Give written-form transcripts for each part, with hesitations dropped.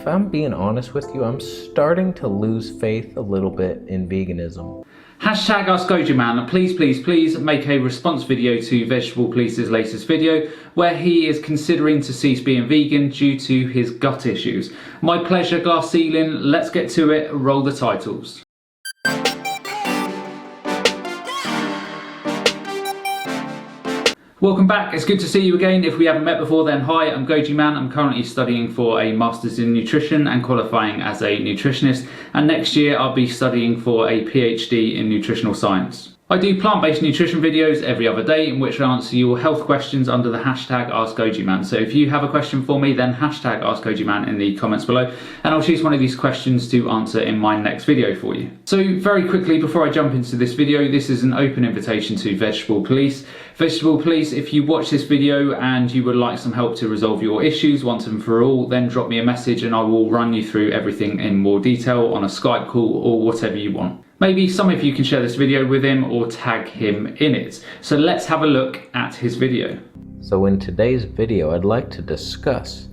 if I'm being honest with you, I'm starting to lose faith a little bit in veganism. Hashtag Ask Goji Man, please make a response video to Vegetable Police's latest video where he is considering to cease being vegan due to his gut issues. My pleasure, glass ceiling. Let's get to it. Roll the titles. Welcome back, it's good to see you again. If we haven't met before, then hi, I'm Goji Man. I'm currently studying for a Masters in Nutrition and qualifying as a nutritionist, and next year I'll be studying for a PhD in nutritional science. I do plant-based nutrition videos every other day in which I answer your health questions under the hashtag Ask Goji Man. So if you have a question for me, then hashtag Ask Goji Man in the comments below, and I'll choose one of these questions to answer in my next video for you. So very quickly, before I jump into this video, this is an open invitation to Vegetable Police. Vegetable Police, if you watch this video and you would like some help to resolve your issues once and for all, then drop me a message and I will run you through everything in more detail on a Skype call or whatever you want. Maybe some of you can share this video with him or tag him in it. So let's have a look at his video. So in today's video, I'd like to discuss,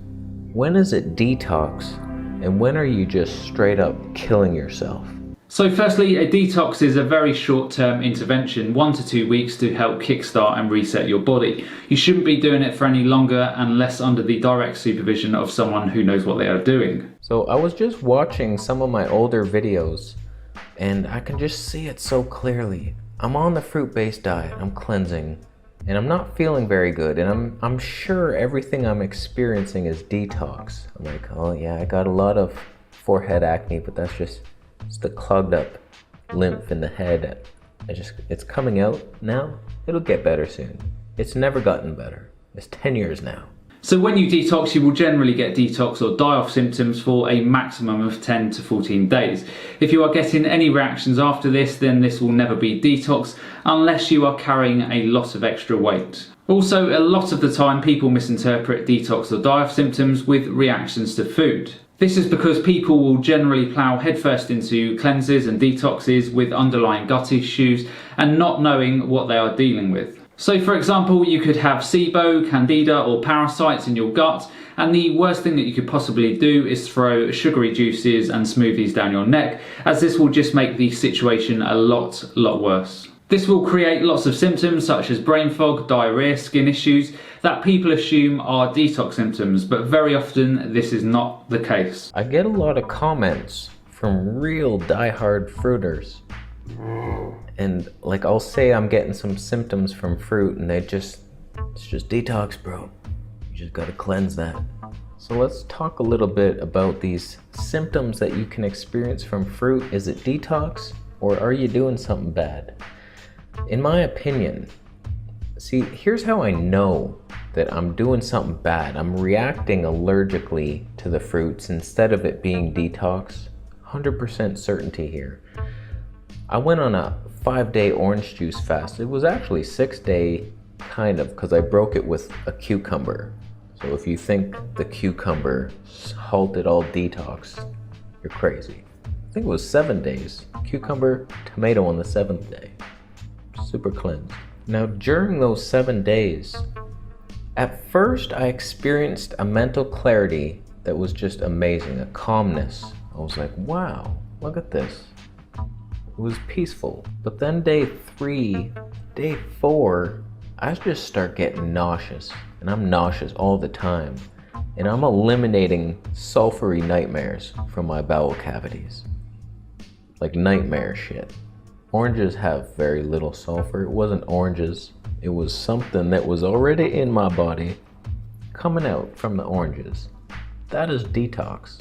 when is it detox and when are you just straight up killing yourself? So firstly, a detox is a very short-term intervention, 1 to 2 weeks, to help kickstart and reset your body. You shouldn't be doing it for any longer unless under the direct supervision of someone who knows what they are doing. So I was just watching some of my older videos and I can just see it so clearly. I'm on the fruit-based diet, I'm cleansing, and I'm not feeling very good, and I'm sure everything I'm experiencing is detox. I'm like, oh yeah, I got a lot of forehead acne, but that's just it's the clogged up lymph in the head. It's coming out now. It'll get better soon. It's never gotten better. It's 10 years now. So when you detox, you will generally get detox or die-off symptoms for a maximum of 10 to 14 days. If you are getting any reactions after this, then this will never be detox unless you are carrying a lot of extra weight. Also, a lot of the time people misinterpret detox or die-off symptoms with reactions to food. This is because people will generally plough headfirst into cleanses and detoxes with underlying gut issues and not knowing what they are dealing with. So for example, you could have SIBO, candida or parasites in your gut, and the worst thing that you could possibly do is throw sugary juices and smoothies down your neck, as this will just make the situation a lot worse. This will create lots of symptoms such as brain fog, diarrhea, skin issues that people assume are detox symptoms, but very often this is not the case. I get a lot of comments from real die-hard fruiters. And like I'll say I'm getting some symptoms from fruit and it's just detox, bro. You just gotta cleanse that. So let's talk a little bit about these symptoms that you can experience from fruit. Is it detox or are you doing something bad? In my opinion, see, here's how I know that I'm doing something bad. I'm reacting allergically to the fruits instead of it being detox. 100% certainty here. I went on a 5-day orange juice fast. It was actually 6-day, kind of, because I broke it with a cucumber. So if you think the cucumber halted all detox, you're crazy. I think it was 7 days. Cucumber, tomato on the 7th day. Super cleansed. Now during those 7 days, at first I experienced a mental clarity that was just amazing, a calmness. I was like, wow, look at this. It was peaceful. But then day 3, day 4, I just start getting nauseous. And I'm nauseous all the time. And I'm eliminating sulfury nightmares from my bowel cavities. Like nightmare shit. Oranges have very little sulfur. It wasn't oranges. It was something that was already in my body coming out from the oranges. That is detox.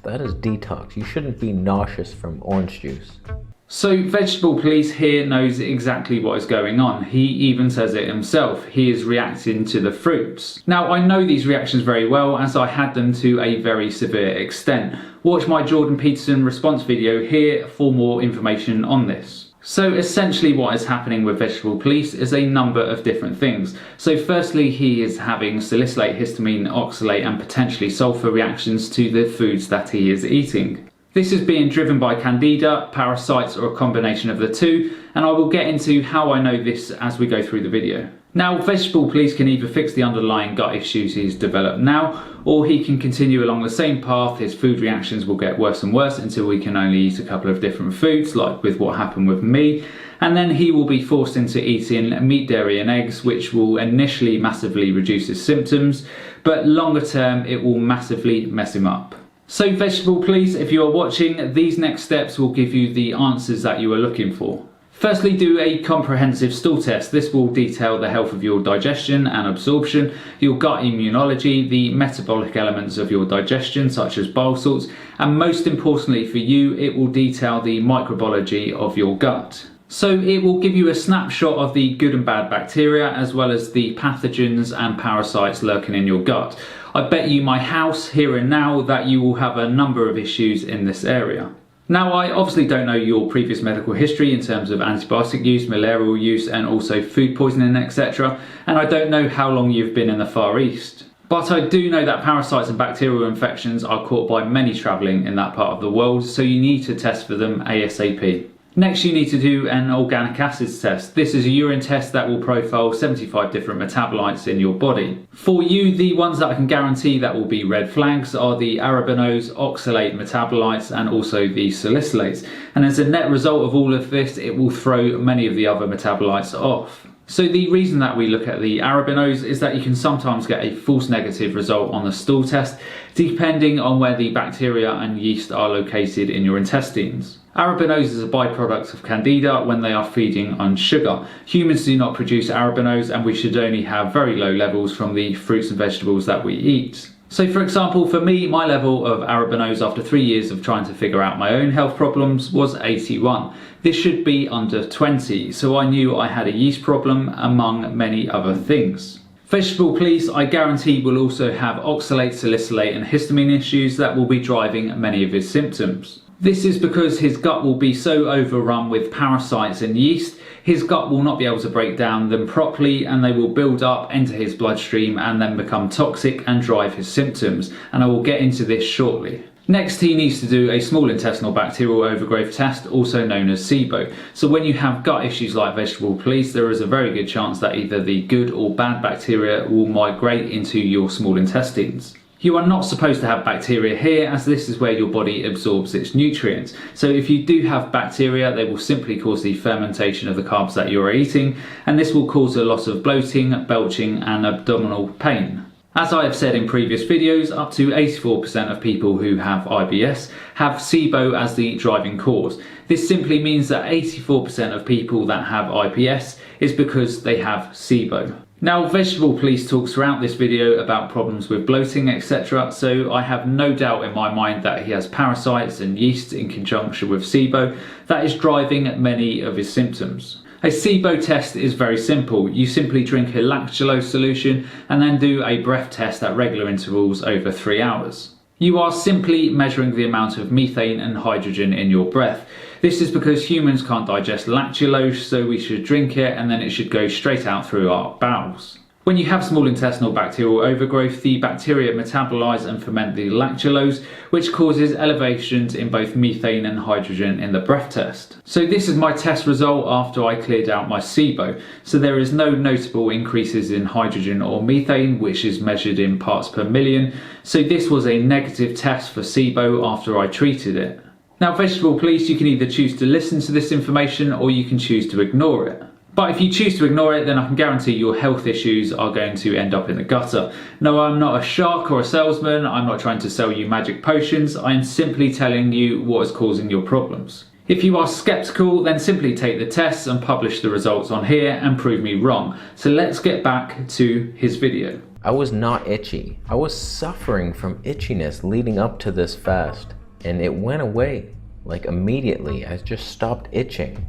That is detox. You shouldn't be nauseous from orange juice. So Vegetable Police here knows exactly what is going on. He even says it himself. He is reacting to the fruits. Now I know these reactions very well as I had them to a very severe extent. Watch my Jordan Peterson response video here for more information on this. So essentially what is happening with Vegetable Police is a number of different things. So firstly, he is having salicylate, histamine, oxalate and potentially sulfur reactions to the foods that he is eating. This is being driven by candida, parasites, or a combination of the two, and I will get into how I know this as we go through the video. Now, vegetable please can either fix the underlying gut issues he's developed now, or he can continue along the same path. His food reactions will get worse and worse until we can only eat a couple of different foods, like with what happened with me, and then he will be forced into eating meat, dairy and eggs, which will initially massively reduce his symptoms, but longer term it will massively mess him up. So vegetable please, if you are watching, these next steps will give you the answers that you are looking for. Firstly, do a comprehensive stool test. This will detail the health of your digestion and absorption, your gut immunology, the metabolic elements of your digestion such as bile salts, and most importantly for you, it will detail the microbiology of your gut. So it will give you a snapshot of the good and bad bacteria as well as the pathogens and parasites lurking in your gut. I bet you my house here and now that you will have a number of issues in this area. Now, I obviously don't know your previous medical history in terms of antibiotic use, malarial use and also food poisoning, etc. And I don't know how long you've been in the Far East. But I do know that parasites and bacterial infections are caught by many travelling in that part of the world, so you need to test for them ASAP. Next, you need to do an organic acids test. This is a urine test that will profile 75 different metabolites in your body. For you, the ones that I can guarantee that will be red flags are the arabinose, oxalate metabolites and also the salicylates. And as a net result of all of this, it will throw many of the other metabolites off. So the reason that we look at the arabinose is that you can sometimes get a false negative result on the stool test, depending on where the bacteria and yeast are located in your intestines. Arabinose is a byproduct of candida when they are feeding on sugar. Humans do not produce arabinose and we should only have very low levels from the fruits and vegetables that we eat. So for example, for me, my level of arabinose after 3 years of trying to figure out my own health problems was 81. This should be under 20, so I knew I had a yeast problem among many other things. Vegetable please, I guarantee will also have oxalate, salicylate and histamine issues that will be driving many of his symptoms. This is because his gut will be so overrun with parasites and yeast, his gut will not be able to break down them properly and they will build up, enter his bloodstream and then become toxic and drive his symptoms, and I will get into this shortly. Next, he needs to do a small intestinal bacterial overgrowth test, also known as SIBO. So when you have gut issues like vegetable please, there is a very good chance that either the good or bad bacteria will migrate into your small intestines. You are not supposed to have bacteria here, as this is where your body absorbs its nutrients. So if you do have bacteria, they will simply cause the fermentation of the carbs that you are eating, and this will cause a lot of bloating, belching and abdominal pain. As I have said in previous videos, up to 84% of people who have IBS have SIBO as the driving cause. This simply means that 84% of people that have IBS is because they have SIBO. Now, vegetable please talks throughout this video about problems with bloating, etc. So I have no doubt in my mind that he has parasites and yeast in conjunction with SIBO that is driving many of his symptoms. A SIBO test is very simple. You simply drink a lactulose solution and then do a breath test at regular intervals over 3 hours. You are simply measuring the amount of methane and hydrogen in your breath. This is because humans can't digest lactulose, so we should drink it and then it should go straight out through our bowels. When you have small intestinal bacterial overgrowth, the bacteria metabolize and ferment the lactulose, which causes elevations in both methane and hydrogen in the breath test. So this is my test result after I cleared out my SIBO. So there is no notable increases in hydrogen or methane, which is measured in parts per million. So this was a negative test for SIBO after I treated it. Now, vegetable please, you can either choose to listen to this information or you can choose to ignore it. But if you choose to ignore it, then I can guarantee your health issues are going to end up in the gutter. No, I'm not a shark or a salesman. I'm not trying to sell you magic potions. I am simply telling you what is causing your problems. If you are skeptical, then simply take the tests and publish the results on here and prove me wrong. So let's get back to his video. I was not itchy. I was suffering from itchiness leading up to this fast, and it went away like immediately. I just stopped itching.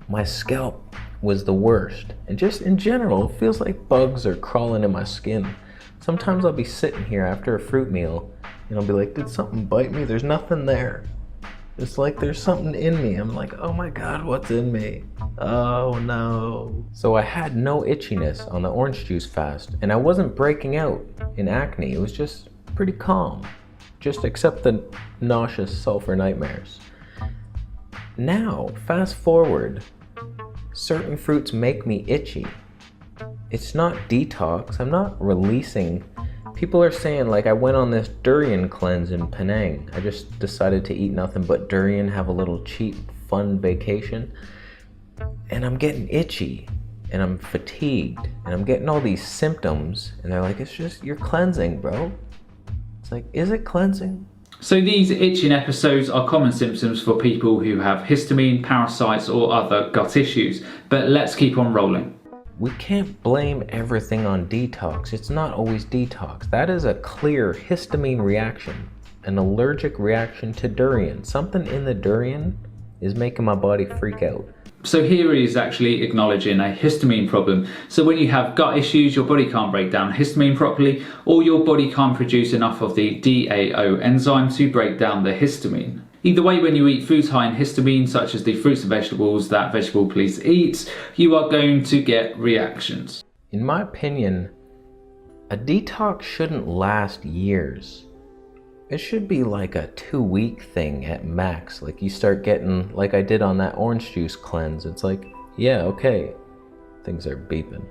My scalp was the worst, and just in general, it feels like bugs are crawling in my skin. Sometimes I'll be sitting here after a fruit meal and I'll be like, did something bite me? There's nothing there. It's like there's something in me. I'm like, oh my God, what's in me? Oh no. So I had no itchiness on the orange juice fast, and I wasn't breaking out in acne. It was just pretty calm. Just accept the nauseous sulfur nightmares. Now, fast forward, certain fruits make me itchy. It's not detox, I'm not releasing. People are saying, like, I went on this durian cleanse in Penang. I just decided to eat nothing but durian, have a little cheap, fun vacation. And I'm getting itchy, and I'm fatigued, and I'm getting all these symptoms. And they're like, it's just, you're cleansing, bro. It's like, is it cleansing? So these itching episodes are common symptoms for people who have histamine, parasites, or other gut issues. But let's keep on rolling. We can't blame everything on detox. It's not always detox. That is a clear histamine reaction, an allergic reaction to durian. Something in the durian is making my body freak out. So here he is actually acknowledging a histamine problem. So when you have gut issues, your body can't break down histamine properly, or your body can't produce enough of the DAO enzyme to break down the histamine. Either way, when you eat foods high in histamine, such as the fruits and vegetables that Vegetable Police eats, you are going to get reactions. In my opinion, a detox shouldn't last years. It should be like a 2-week thing at max. Like you start getting, like I did on that orange juice cleanse. It's like, yeah, okay, things are beeping.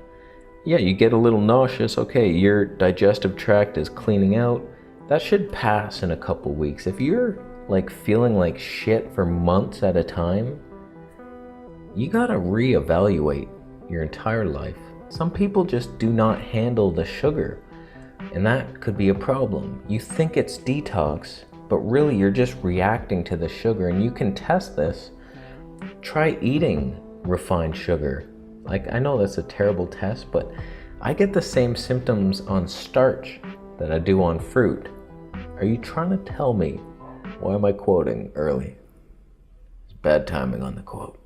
Yeah, you get a little nauseous. Okay, your digestive tract is cleaning out. That should pass in a couple weeks. If you're like feeling like shit for months at a time, you gotta reevaluate your entire life. Some people just do not handle the sugar, and that could be a problem. You think it's detox, but really you're just reacting to the sugar, and you can test this. Try eating refined sugar. Like, I know that's a terrible test, but I get the same symptoms on starch that I do on fruit. Are you trying to tell me? Why am I quoting early? It's bad timing on the quote.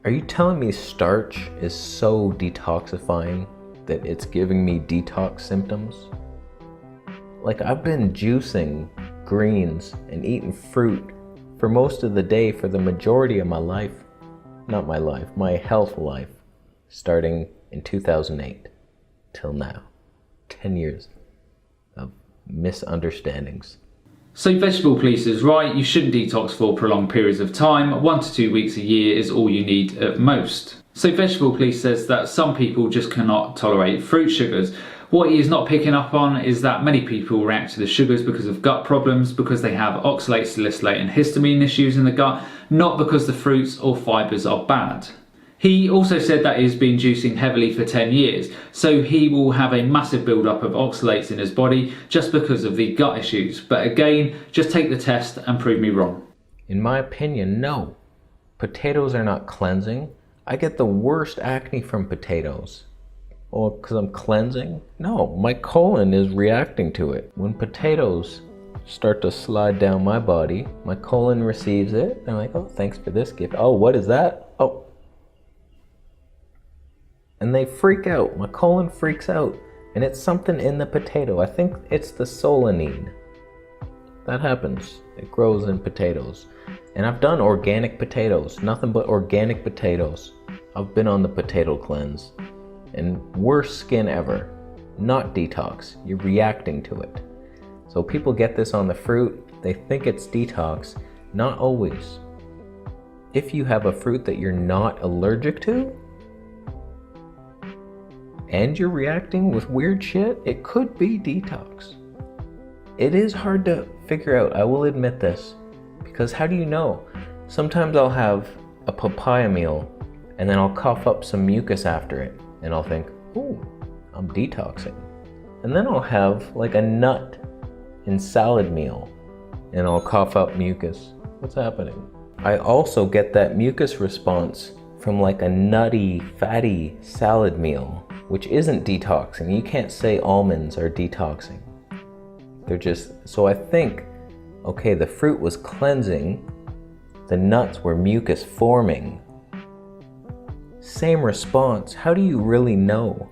Are you telling me starch is so detoxifying that it's giving me detox symptoms? Like, I've been juicing greens and eating fruit for most of the day for the majority of my life. Not my life, my health life, starting in 2008 till now. 10 years of misunderstandings. So Vegetable Police is right, you shouldn't detox for prolonged periods of time. 1 to 2 weeks a year is all you need at most. So Vegetable Police says that some people just cannot tolerate fruit sugars. What he is not picking up on is that many people react to the sugars because of gut problems, because they have oxalate, salicylate and histamine issues in the gut, not because the fruits or fibres are bad. He also said that he's been juicing heavily for 10 years, so he will have a massive build-up of oxalates in his body just because of the gut issues. But again, just take the test and prove me wrong. In my opinion, no. Potatoes are not cleansing. I get the worst acne from potatoes. Oh, because I'm cleansing? No, my colon is reacting to it. When potatoes start to slide down my body, my colon receives it. I'm like, oh, thanks for this gift. Oh, what is that? Oh. And they freak out. My colon freaks out. And it's something in the potato. I think it's the solanine. That happens. It grows in potatoes. And I've done organic potatoes. Nothing but organic potatoes. I've been on the potato cleanse. And worst skin ever. Not detox. You're reacting to it. So people get this on the fruit. They think it's detox. Not always. If you have a fruit that you're not allergic to, and you're reacting with weird shit, it could be detox. It is hard to figure out, I will admit this, because how do you know? Sometimes I'll have a papaya meal and then I'll cough up some mucus after it and I'll think, ooh, I'm detoxing. And then I'll have like a nut in salad meal and I'll cough up mucus. What's happening? I also get that mucus response from like a nutty, fatty salad meal, which isn't detoxing. You can't say almonds are detoxing. They're just, so I think, okay, the fruit was cleansing, the nuts were mucus forming. Same response. How do you really know?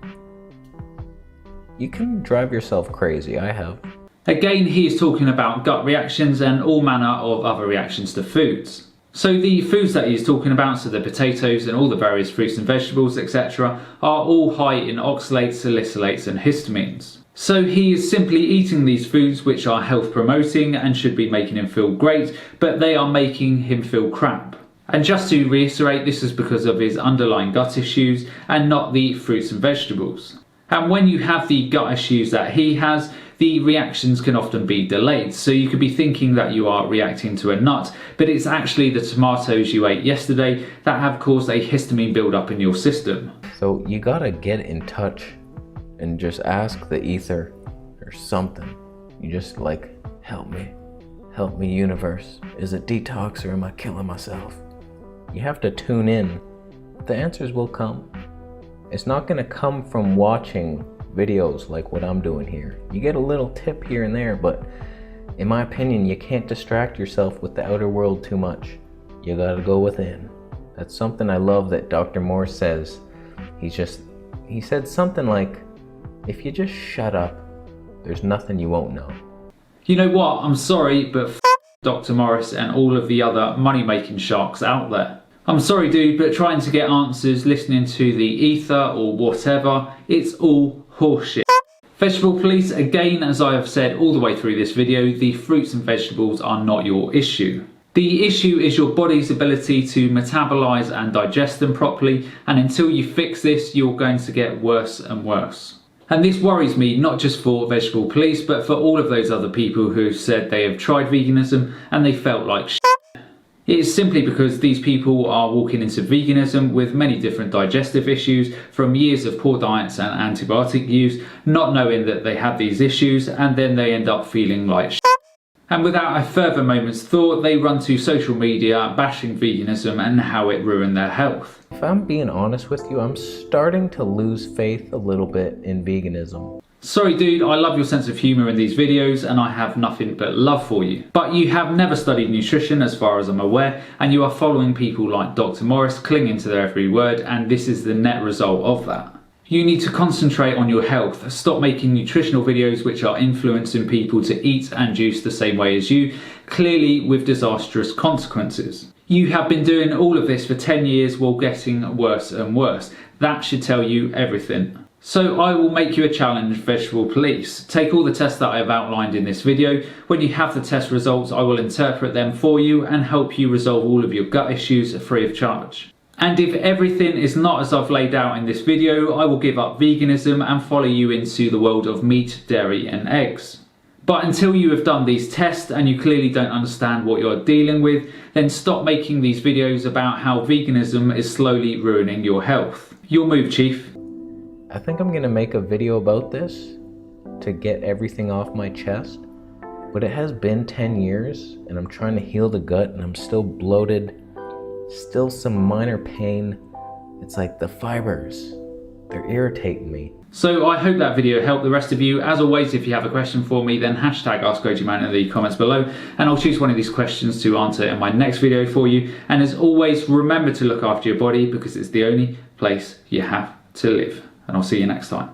You can drive yourself crazy, I have. Again, he is talking about gut reactions and all manner of other reactions to foods. So the foods that he's talking about, so the potatoes and all the various fruits and vegetables, etc., are all high in oxalates, salicylates and histamines. So he is simply eating these foods which are health promoting and should be making him feel great, but they are making him feel crap. And just to reiterate, this is because of his underlying gut issues and not the fruits and vegetables. And when you have the gut issues that he has, the reactions can often be delayed. So you could be thinking that you are reacting to a nut, but it's actually the tomatoes you ate yesterday that have caused a histamine buildup in your system. So you gotta get in touch and just ask the ether or something. You just like, help me universe. Is it detox or am I killing myself? You have to tune in. The answers will come. It's not gonna come from watching videos like what I'm doing here. You get a little tip here and there, but in my opinion, you can't distract yourself with the outer world too much. You gotta go within. That's something I love that Dr. Morse says. He said something like, if you just shut up, there's nothing you won't know. You know what, I'm sorry, but Dr. Morris and all of the other money-making sharks out there. I'm sorry dude, but trying to get answers, listening to the ether or whatever, it's all horseshit. Vegetable police, again, as I have said all the way through this video, the fruits and vegetables are not your issue. The issue is your body's ability to metabolize and digest them properly, and until you fix this, you're going to get worse and worse. And this worries me, not just for vegetable police, but for all of those other people who said they have tried veganism and they felt like shit. It is simply because these people are walking into veganism with many different digestive issues from years of poor diets and antibiotic use, not knowing that they have these issues, and then they end up feeling like shit. And without a further moment's thought, they run to social media bashing veganism and how it ruined their health. If I'm being honest with you, I'm starting to lose faith a little bit in veganism. Sorry dude, I love your sense of humour in these videos and I have nothing but love for you. But you have never studied nutrition as far as I'm aware, and you are following people like Dr. Morris, clinging to their every word, and this is the net result of that. You need to concentrate on your health. Stop making nutritional videos which are influencing people to eat and juice the same way as you, clearly with disastrous consequences. You have been doing all of this for 10 years while getting worse and worse. That should tell you everything. So I will make you a challenge, vegetable police. Take all the tests that I have outlined in this video. When you have the test results, I will interpret them for you and help you resolve all of your gut issues free of charge. And if everything is not as I've laid out in this video, I will give up veganism and follow you into the world of meat, dairy and eggs. But until you have done these tests and you clearly don't understand what you're dealing with, then stop making these videos about how veganism is slowly ruining your health. Your move, Chief. I think I'm gonna make a video about this to get everything off my chest, but it has been 10 years and I'm trying to heal the gut and I'm still bloated, still some minor pain. It's like the fibers, they're irritating me. So I hope that video helped the rest of you. As always, if you have a question for me, then hashtag Ask Goji Man in the comments below, and I'll choose one of these questions to answer in my next video for you. And as always, remember to look after your body because it's the only place you have to live. And I'll see you next time.